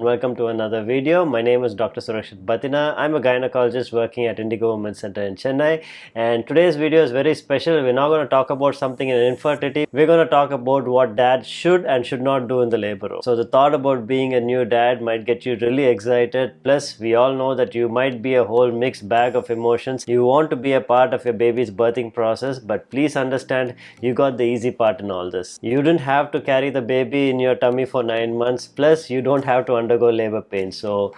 welcome to another video. My name is Dr. Surakshit Batina. I'm a gynecologist working at Indigo Women's Center in Chennai, and today's video is very special. We're not going to talk about something in infertility. We're going to talk about what dads should and should not do in the labor room. So the thought about being a new dad might get you really excited. Plus, we all know that you might be a whole mixed bag of emotions. You want to be a part of your baby's birthing process, but please understand, you got the easy part in all this. You didn't have to carry the baby in your tummy for 9 months, plus you don't have to undergo labor pain. So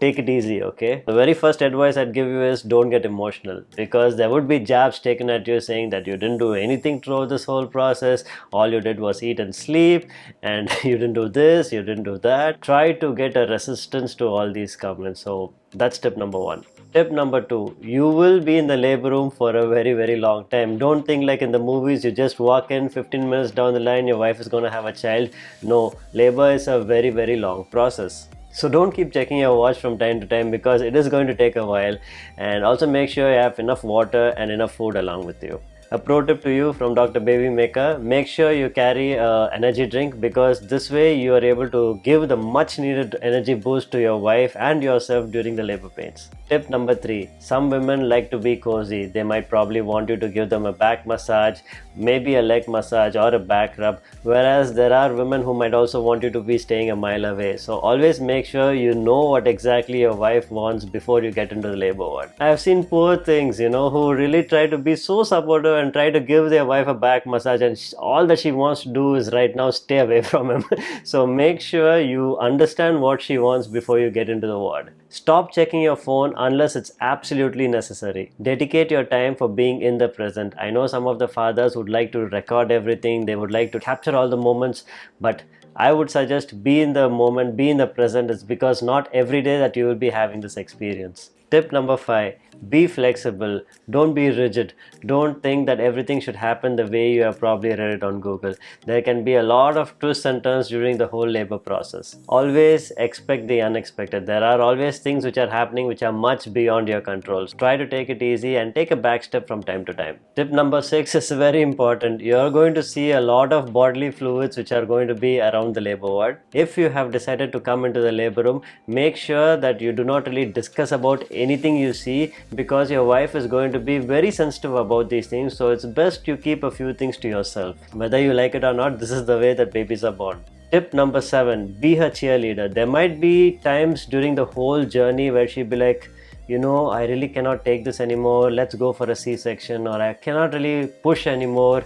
take it easy, okay? The very first advice I'd give you is don't get emotional, because there would be jabs taken at you saying that you didn't do anything throughout this whole process. All you did was eat and sleep, and you didn't do this, you didn't do that. Try to get a resistance to all these comments. So that's tip number one. Tip number two, you will be in the labor room for a very long time. Don't think like in the movies, you just walk in, 15 minutes down the line, your wife is going to have a child. No, labor is a very long process. So don't keep checking your watch from time to time, because it is going to take a while. And also make sure you have enough water and enough food along with you. A pro tip to you from Dr. Baby Maker: make sure you carry an energy drink, because this way you are able to give the much needed energy boost to your wife and yourself during the labor pains. Tip number three, some women like to be cozy. They might probably want you to give them a back massage, maybe a leg massage or a back rub, whereas there are women who might also want you to be staying a mile away. So always make sure you know what exactly your wife wants before you get into the labor ward. I have seen poor things, who really try to be so supportive and try to give their wife a back massage, and all that she wants to do is right now stay away from him. So make sure you understand what she wants before you get into the ward. Stop checking your phone unless it's absolutely necessary. Dedicate your time for being in the present. I know some of the fathers would like to record everything, they would like to capture all the moments, but I would suggest be in the moment, be in the present. It's because not every day that you will be having this experience. Tip number 5, be flexible. Don't be rigid. Don't think that everything should happen the way you have probably read it on Google. There can be a lot of twists and turns during the whole labor process. Always expect the unexpected. There are always things which are happening which are much beyond your control. Try to take it easy and take a back step from time to time. Tip number 6 is very important. You are going to see a lot of bodily fluids which are going to be around the labor ward. If you have decided to come into the labor room, make sure that you do not really discuss about anything you see, because your wife is going to be very sensitive about these things. So it's best you keep a few things to yourself. Whether you like it or not, this is the way that babies are born. Tip number 7, be her cheerleader. There might be times during the whole journey where she'll be like, I really cannot take this anymore, let's go for a C-section, or I cannot really push anymore.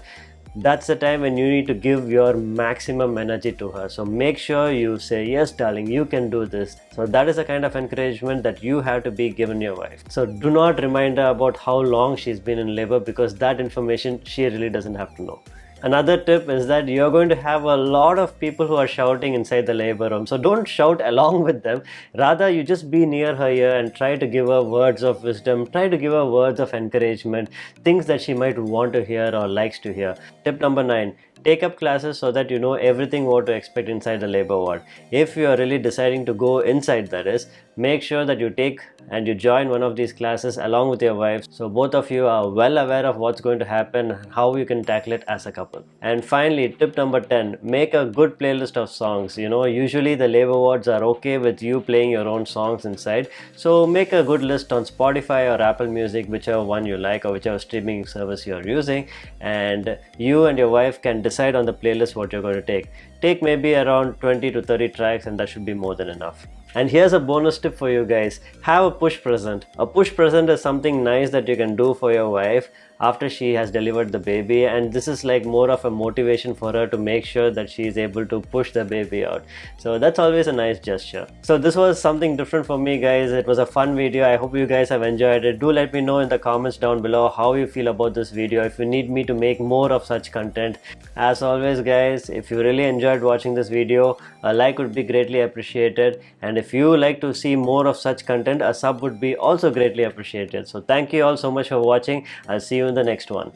That's the time when you need to give your maximum energy to her. So make sure you say, yes darling, you can do this. So that is the kind of encouragement that you have to be given your wife. So do not remind her about how long she's been in labor, because that information she really doesn't have to know. Another tip is that you're going to have a lot of people who are shouting inside the labor room. So don't shout along with them. Rather, you just be near her ear and try to give her words of wisdom. Try to give her words of encouragement, things that she might want to hear or likes to hear. Tip number 9, take up classes so that you know everything what to expect inside the labor ward. If you are really deciding to go inside, that is, make sure that you take and you join one of these classes along with your wife, so both of you are well aware of what's going to happen and how you can tackle it as a couple. And finally, tip number 10, make a good playlist of songs. Usually the labor wards are okay with you playing your own songs inside, so make a good list on Spotify or Apple Music, whichever one you like or whichever streaming service you are using, and you and your wife can decide on the playlist what you're going to take maybe around 20 to 30 tracks, and that should be more than enough. And here's a bonus tip for you guys: have a push present. A push present is something nice that you can do for your wife after she has delivered the baby, and this is like more of a motivation for her to make sure that she is able to push the baby out. So that's always a nice gesture. So this was something different for me, guys. It was a fun video. I hope you guys have enjoyed it. Do let me know in the comments down below how you feel about this video, if you need me to make more of such content. As always guys, if you really enjoyed watching this video, a like would be greatly appreciated, and if you like to see more of such content, a sub would be also greatly appreciated. So thank you all so much for watching. I'll see you in the next one.